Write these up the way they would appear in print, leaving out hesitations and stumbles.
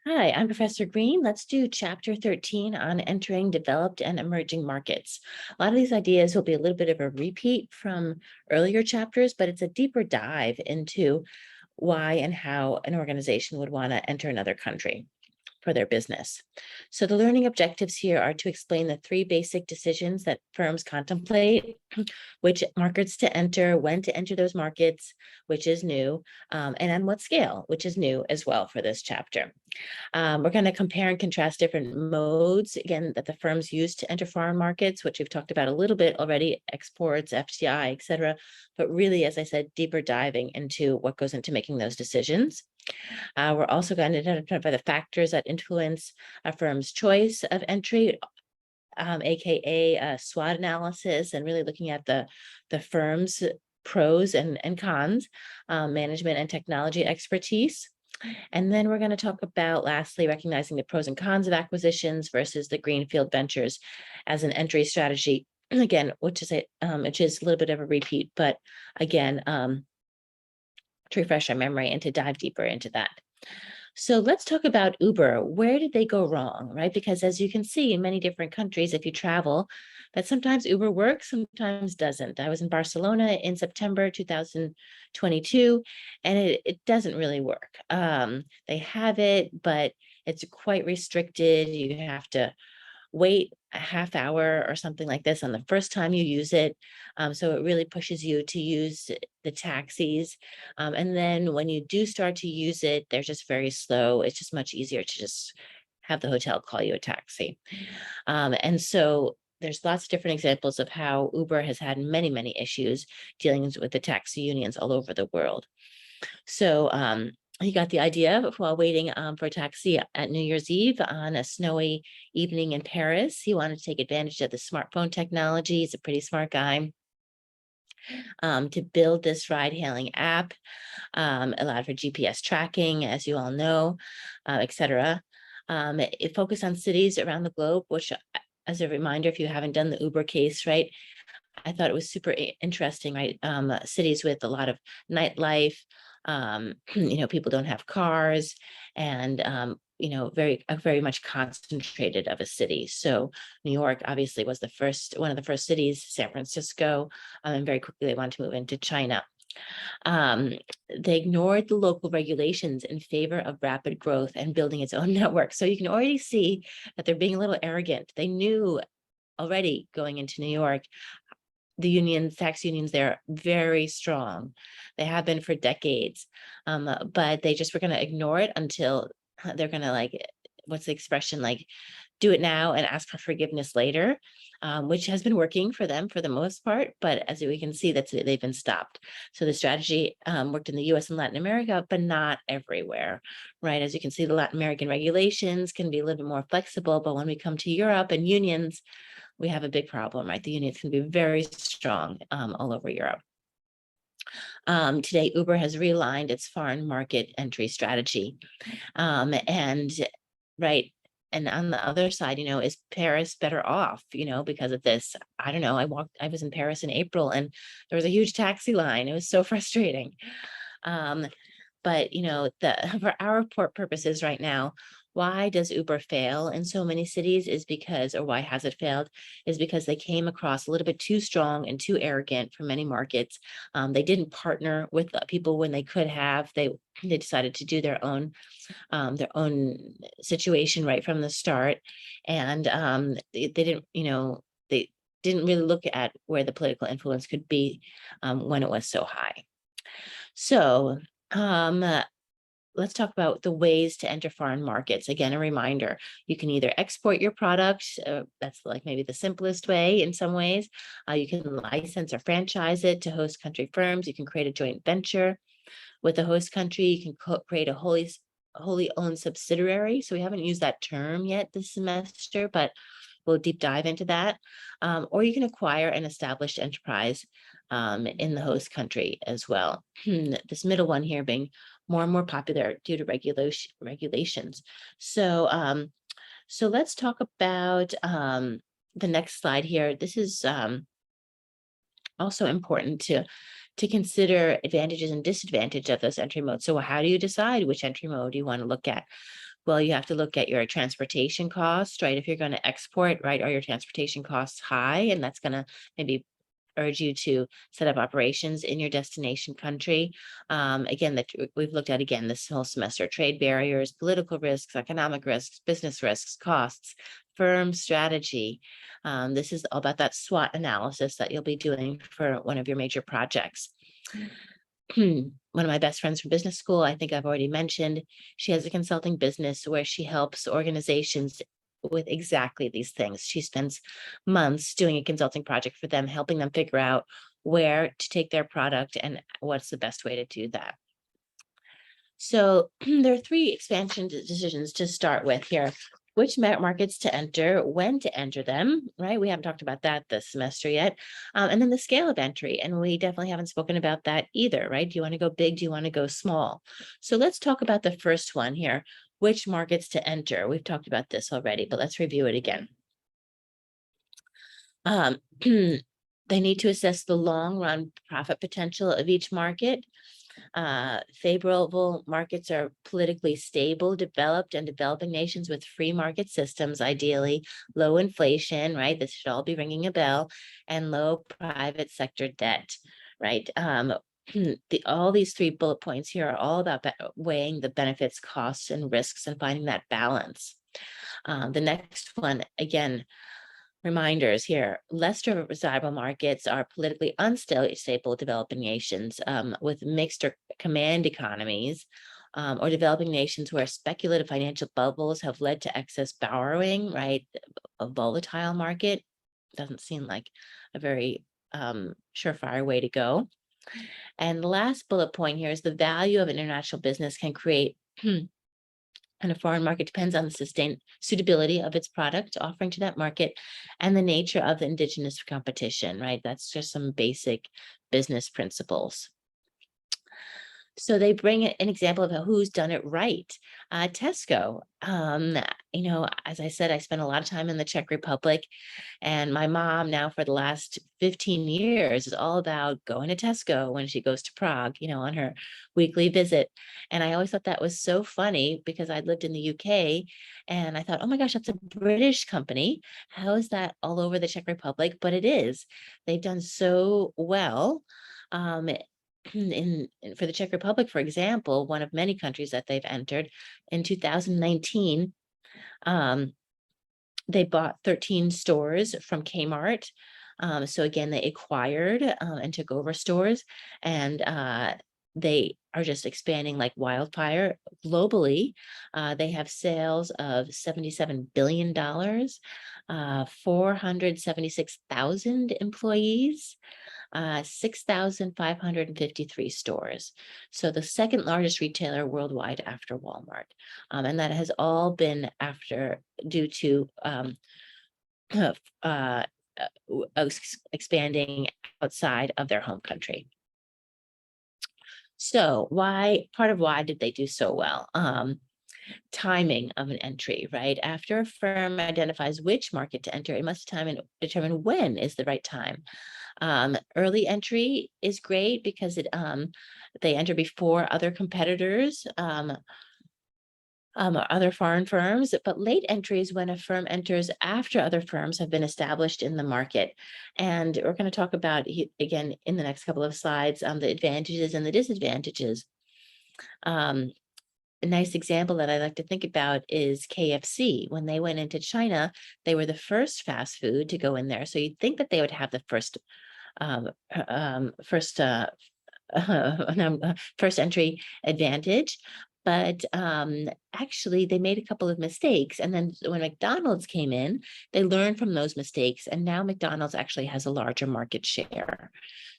Hi, I'm Professor Green. Let's do chapter 13 on entering developed and emerging markets. A lot of these ideas will be a little bit of a repeat from earlier chapters, but it's a deeper dive into why and how an organization would want to enter another country for their business. So the learning objectives here are to explain the three basic decisions that firms contemplate, which markets to enter, when to enter those markets, which is new, and on what scale, which is new as well for this chapter. We're going to compare and contrast different modes, again, that the firms use to enter foreign markets, which we've talked about a little bit already, exports, FCI, et cetera. But really, as I said, deeper diving into what goes into making those decisions. We're also going to identify the factors that influence a firm's choice of entry, aka SWOT analysis, and really looking at the firm's pros and cons, management and technology expertise. And then we're going to talk about, lastly, recognizing the pros and cons of acquisitions versus the greenfield ventures as an entry strategy. Again, which is a little bit of a repeat, but again, to refresh our memory and to dive deeper into that. So let's talk about Uber. Where did they go wrong, right? Because as you can see in many different countries, if you travel, that sometimes Uber works, sometimes doesn't. I was in Barcelona in September 2022, and it doesn't really work. They have it, but it's quite restricted. You have to wait a half hour or something like this on the first time you use it. So it really pushes you to use the taxis. And then when you do start to use it, they're just very slow. It's just much easier to just have the hotel call you a taxi. And so there's lots of different examples of how Uber has had many, many issues dealing with the taxi unions all over the world. So he got the idea while waiting for a taxi at New Year's Eve on a snowy evening in Paris. He wanted to take advantage of the smartphone technology. He's a pretty smart guy. To build this ride-hailing app, allowed for GPS tracking, as you all know, etc. It focused on cities around the globe, which, as a reminder, if you haven't done the Uber case, right, I thought it was super interesting, right? Cities with a lot of nightlife, people don't have cars, and very much concentrated of a city. So New York obviously was one of the first cities, San Francisco, and very quickly they wanted to move into China. They ignored the local regulations in favor of rapid growth and building its own network. So you can already see that they're being a little arrogant. They knew already going into New York, the unions, tax unions, they're very strong. They have been for decades, but they just were going to ignore it until they're going to, like, what's the expression, like, do it now and ask for forgiveness later, which has been working for them for the most part. But as we can see, they've been stopped. So the strategy worked in the US and Latin America, but not everywhere, right? As you can see, the Latin American regulations can be a little bit more flexible, but when we come to Europe and unions, we have a big problem, right? The unions can be very strong all over Europe. Today, Uber has realigned its foreign market entry strategy. And right, and on the other side, is Paris better off, because of this? I don't know. I was in Paris in April and there was a huge taxi line. It was so frustrating. But for our purposes right now, why does Uber fail in so many cities or why has it failed, is because they came across a little bit too strong and too arrogant for many markets. They didn't partner with people when they could have. They decided to do their own situation right from the start, and they didn't they didn't really look at where the political influence could be when it was so high. So let's talk about the ways to enter foreign markets. Again, a reminder, you can either export your product, that's like maybe the simplest way in some ways. You can license or franchise it to host country firms. You can create a joint venture with the host country. You can create a wholly owned subsidiary. So we haven't used that term yet this semester, but we'll deep dive into that. Or you can acquire an established enterprise in the host country as well. This middle one here being more and more popular due to regulations. So, so let's talk about the next slide here. This is also important to consider advantages and disadvantages of those entry modes. So how do you decide which entry mode you want to look at? Well, you have to look at your transportation costs, right? If you're going to export, right, are your transportation costs high? And that's going to maybe urge you to set up operations in your destination country. Again, that we've looked at again this whole semester: trade barriers, political risks, economic risks, business risks, costs, firm strategy. This is all about that SWOT analysis that you'll be doing for one of your major projects. One of my best friends from business school, I think I've already mentioned, she has a consulting business where she helps organizations with exactly these things. She spends months doing a consulting project for them, helping them figure out where to take their product and what's the best way to do that. So there are three expansion decisions to start with here: which markets to enter, when to enter them, right? We haven't talked about that this semester yet. And then the scale of entry. And we definitely haven't spoken about that either, right? Do you want to go big? Do you want to go small? So let's talk about the first one here: which markets to enter. We've talked about this already, but let's review it again. They need to assess the long run profit potential of each market. Favorable markets are politically stable, developed and developing nations with free market systems, ideally low inflation, right? This should all be ringing a bell, and low private sector debt, right? All these three bullet points here are all about weighing the benefits, costs, and risks and finding that balance. The next one, again, reminders here: less desirable markets are politically unstable developing nations with mixed or command economies, or developing nations where speculative financial bubbles have led to excess borrowing, right? A volatile market doesn't seem like a very surefire way to go. And the last bullet point here is the value of international business can create and a foreign market depends on the suitability of its product offering to that market and the nature of the indigenous competition, right? That's just some basic business principles. So they bring an example of who's done it right. Tesco, as I said, I spent a lot of time in the Czech Republic, and my mom now for the last 15 years is all about going to Tesco when she goes to Prague, on her weekly visit. And I always thought that was so funny because I'd lived in the UK and I thought, oh my gosh, that's a British company. How is that all over the Czech Republic? But it is. They've done so well. For the Czech Republic, for example, one of many countries that they've entered, in 2019, they bought 13 stores from Kmart. So again, they acquired and took over stores, and they are just expanding like wildfire globally. They have sales of $77 billion, 476,000 employees, 6,553 stores. So the second largest retailer worldwide after Walmart. And that has all been due to expanding outside of their home country. So part of why did they do so well? Timing of an entry, right? After a firm identifies which market to enter, it must determine when is the right time. Early entry is great because they enter before other competitors, or other foreign firms, but late entry is when a firm enters after other firms have been established in the market. And we're going to talk about, again, in the next couple of slides, the advantages and the disadvantages. A nice example that I like to think about is KFC. When they went into China, they were the first fast food to go in there. So you'd think that they would have the first entry advantage. But actually, they made a couple of mistakes. And then when McDonald's came in, they learned from those mistakes. And now McDonald's actually has a larger market share.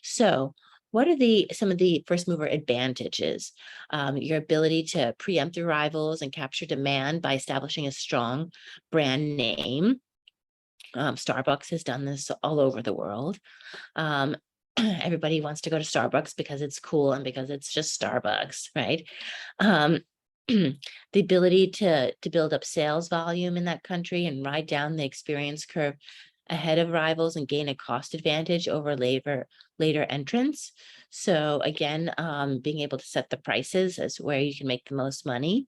So what are some of the first mover advantages? Your ability to preempt your rivals and capture demand by establishing a strong brand name. Starbucks has done this all over the world. Everybody wants to go to Starbucks because it's cool and because it's just Starbucks, right? The ability to build up sales volume in that country and ride down the experience curve ahead of rivals and gain a cost advantage over later entrants. So again, being able to set the prices is where you can make the most money.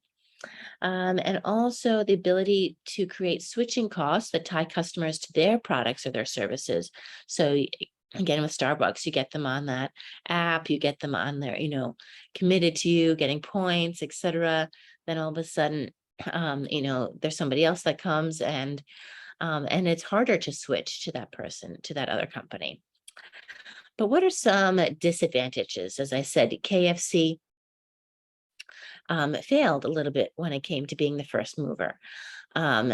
And also the ability to create switching costs that tie customers to their products or their services. So again, with Starbucks, you get them on that app, you get them on there, committed to you, getting points, etc. Then all of a sudden, there's somebody else that comes and it's harder to switch to that person, to that other company. But what are some disadvantages? As I said, KFC failed a little bit when it came to being the first mover. Um,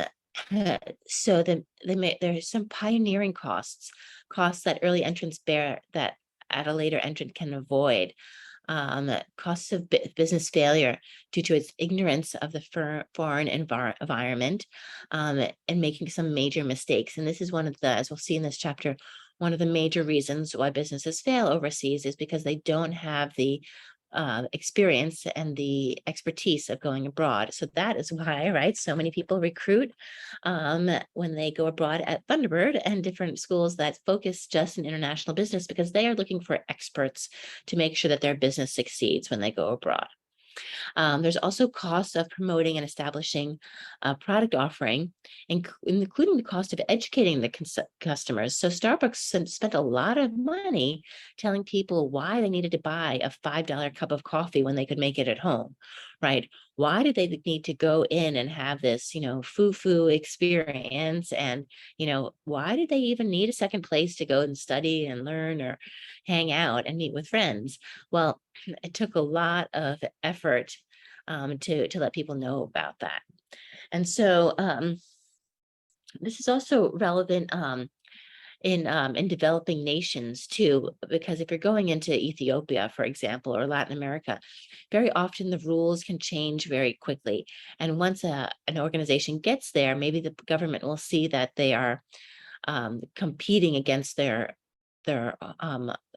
so there's some pioneering costs that early entrants bear that at a later entrant can avoid. Costs of business failure due to its ignorance of the foreign environment, and making some major mistakes. And this is one of the, as we'll see in this chapter, one of the major reasons why businesses fail overseas is because they don't have the experience and the expertise of going abroad. So that is why, right, so many people recruit when they go abroad at Thunderbird and different schools that focus just in international business, because they are looking for experts to make sure that their business succeeds when they go abroad. There's also costs of promoting and establishing a product offering, including the cost of educating the customers. So Starbucks spent a lot of money telling people why they needed to buy a $5 cup of coffee when they could make it at home, right? Why did they need to go in and have this, foo-foo experience? And, why did they even need a second place to go and study and learn or hang out and meet with friends? Well, it took a lot of effort to let people know about that. And so this is also relevant in developing nations too, because if you're going into Ethiopia, for example, or Latin America, very often the rules can change very quickly. And once an organization gets there, maybe the government will see that they are competing against their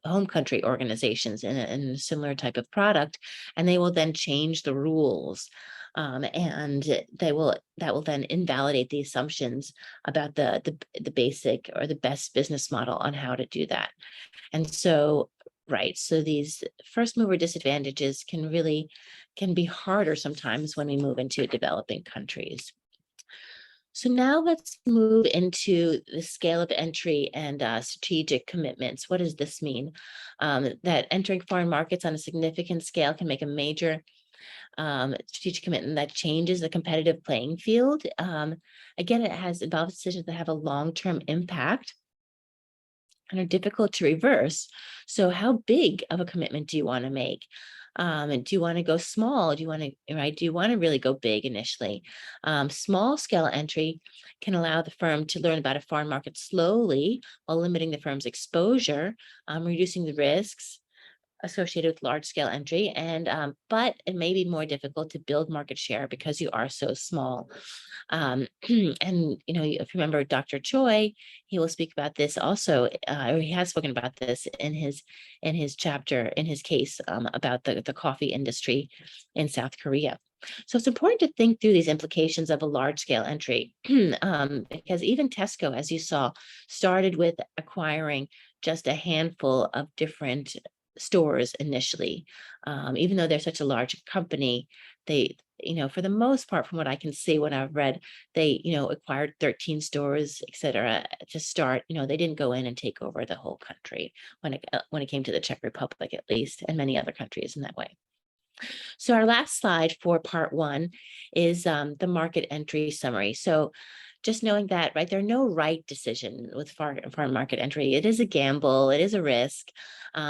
home country organizations in a similar type of product, and they will then change the rules. And that will then invalidate the assumptions about the basic or the best business model on how to do that. And so, right, so these first mover disadvantages can be harder sometimes when we move into developing countries. So now let's move into the scale of entry and strategic commitments. What does this mean? That entering foreign markets on a significant scale can make a major strategic commitment that changes the competitive playing field. Again, it involves decisions that have a long-term impact and are difficult to reverse. So how big of a commitment do you want to make? And do you want to go small? Do you want to really go big initially? Small scale entry can allow the firm to learn about a foreign market slowly while limiting the firm's exposure, reducing the risks associated with large scale entry, but it may be more difficult to build market share because you are so small. And if you remember Dr. Choi, he will speak about this also, or he has spoken about this in his chapter, in his case about the coffee industry in South Korea. So it's important to think through these implications of a large scale entry, because even Tesco, as you saw, started with acquiring just a handful of different stores initially. Even though they're such a large company, they, for the most part, from what I can see, when I've read, they, acquired 13 stores, et cetera, to start. They didn't go in and take over the whole country when it came to the Czech Republic, at least, and many other countries in that way. So our last slide for part one is the market entry summary. So just knowing that, right, there are no right decision with foreign market entry. It is a gamble, it is a risk,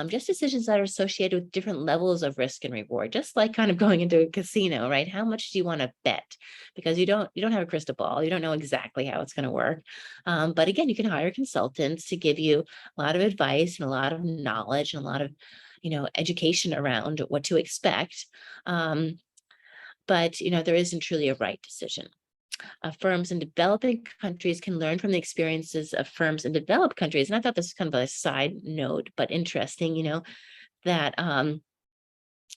just decisions that are associated with different levels of risk and reward, just like kind of going into a casino, right? How much do you want to bet? Because you don't have a crystal ball, you don't know exactly how it's going to work. But again, you can hire consultants to give you a lot of advice and a lot of knowledge and a lot of education around what to expect. But there isn't truly a right decision. Firms in developing countries can learn from the experiences of firms in developed countries. And I thought this was kind of a side note, but interesting, that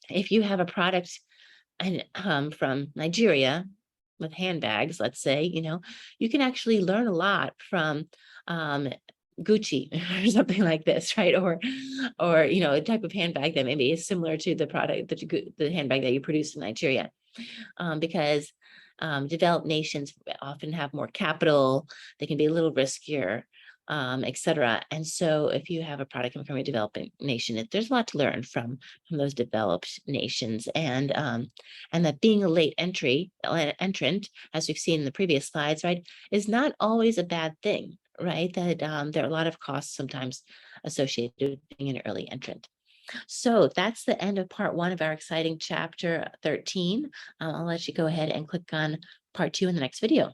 if you have a product from Nigeria with handbags, let's say, you can actually learn a lot from Gucci or something like this, right? Or a type of handbag that maybe is similar to the product, the handbag that you produce in Nigeria. because developed nations often have more capital, they can be a little riskier, et cetera. And so if you have a product coming from a developing nation, there's a lot to learn from those developed nations. And that being a entrant, as we've seen in the previous slides, right, is not always a bad thing, right? That there are a lot of costs sometimes associated with being an early entrant. So that's the end of part 1 of our exciting chapter 13. I'll let you go ahead and click on part 2 in the next video.